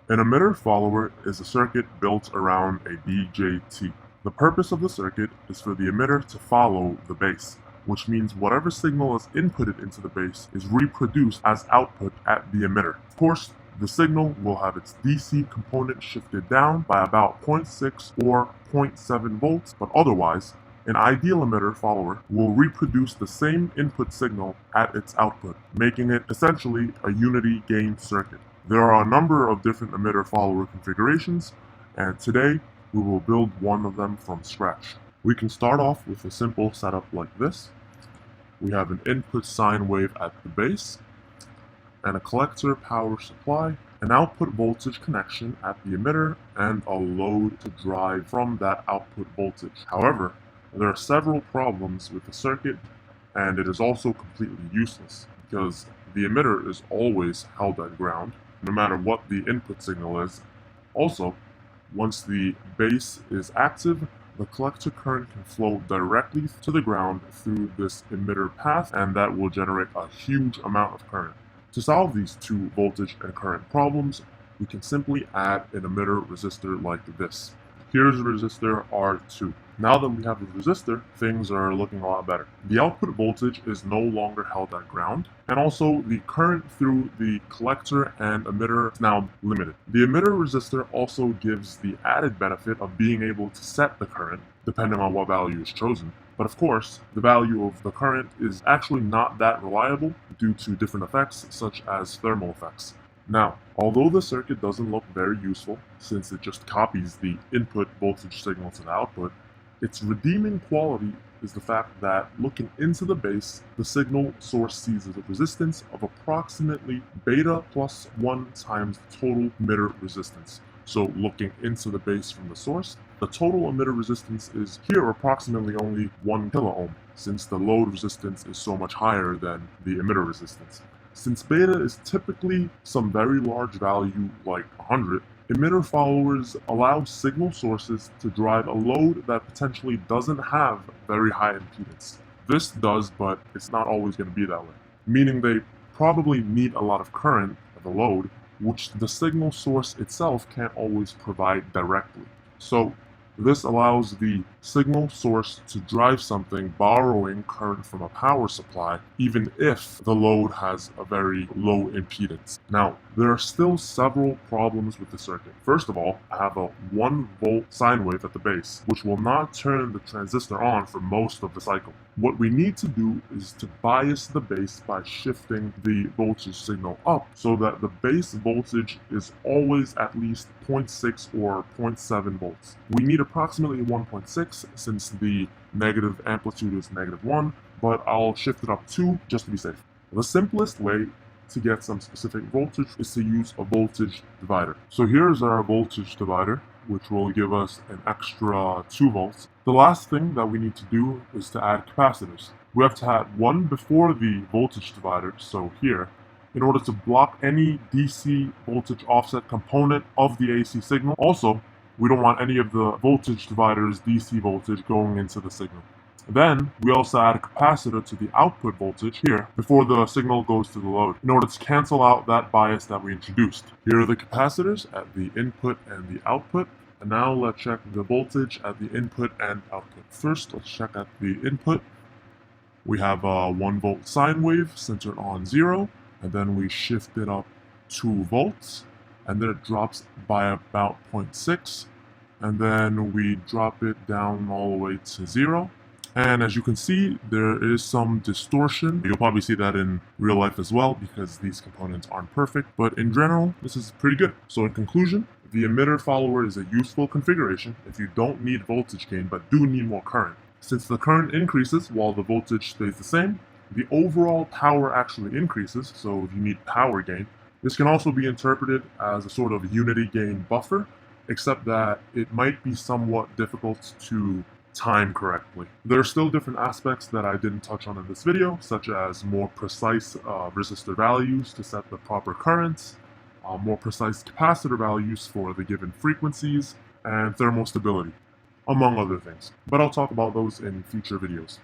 An emitter follower is a circuit built around a BJT. The purpose of the circuit is for the emitter to follow the base, which means whatever signal is inputted into the base is reproduced as output at the emitter. Of course, the signal will have its DC component shifted down by about 0.6 or 0.7 volts, but otherwise, an ideal emitter follower will reproduce the same input signal at its output, making it essentially a unity gain circuit. There are a number of different emitter follower configurations, and today we will build one of them from scratch. We can start off with a simple setup like this. We have an input sine wave at the base, and a collector power supply, an output voltage connection at the emitter, and a load to drive from that output voltage. However, there are several problems with the circuit, and it is also completely useless because the emitter is always held at ground, no matter what the input signal is. Also, once the base is active, the collector current can flow directly to the ground through this emitter path, and that will generate a huge amount of current. To solve these two voltage and current problems, we can simply add an emitter resistor like this. Here's a resistor R2. Now that we have the resistor, things are looking a lot better. The output voltage is no longer held at ground, and also the current through the collector and emitter is now limited. The emitter resistor also gives the added benefit of being able to set the current, depending on what value is chosen. But of course, the value of the current is actually not that reliable due to different effects, such as thermal effects. Now, although the circuit doesn't look very useful, since it just copies the input voltage signal to the output, its redeeming quality is the fact that looking into the base, the signal source sees a resistance of approximately beta plus 1 times the total emitter resistance. So looking into the base from the source, the total emitter resistance is here approximately only 1 kilo ohm, since the load resistance is so much higher than the emitter resistance. Since beta is typically some very large value like 100, emitter followers allow signal sources to drive a load that potentially doesn't have very high impedance. This does, but it's not always going to be that way, meaning they probably need a lot of current of the load, which the signal source itself can't always provide directly. So this allows the signal source to drive something borrowing current from a power supply, even if the load has a very low impedance. Now, there are still several problems with the circuit. First of all, I have a 1 volt sine wave at the base, which will not turn the transistor on for most of the cycle. What we need to do is to bias the base by shifting the voltage signal up so that the base voltage is always at least 0.6 or 0.7 volts. We need approximately 1.6 since the negative amplitude is -1, but I'll shift it up 2 just to be safe. The simplest way to get some specific voltage is to use a voltage divider. So here's our voltage divider, which will give us an extra 2 volts. The last thing that we need to do is to add capacitors. We have to add one before the voltage divider, so here, in order to block any DC voltage offset component of the AC signal. Also, we don't want any of the voltage divider's DC voltage going into the signal. Then, we also add a capacitor to the output voltage here before the signal goes to the load in order to cancel out that bias that we introduced. Here are the capacitors at the input and the output. And now let's check the voltage at the input and output. First, let's check at the input. We have a 1 volt sine wave centered on 0, and then we shift it up 2 volts, and then it drops by about 0.6, and then we drop it down all the way to 0. And as you can see, there is some distortion. You'll probably see that in real life as well because these components aren't perfect, but in general, this is pretty good. So in conclusion, the emitter follower is a useful configuration if you don't need voltage gain but do need more current. Since the current increases while the voltage stays the same, the overall power actually increases, so if you need power gain, this can also be interpreted as a sort of unity gain buffer, except that it might be somewhat difficult to time correctly. There are still different aspects that I didn't touch on in this video, such as more precise resistor values to set the proper currents, more precise capacitor values for the given frequencies, and thermal stability, among other things. But I'll talk about those in future videos.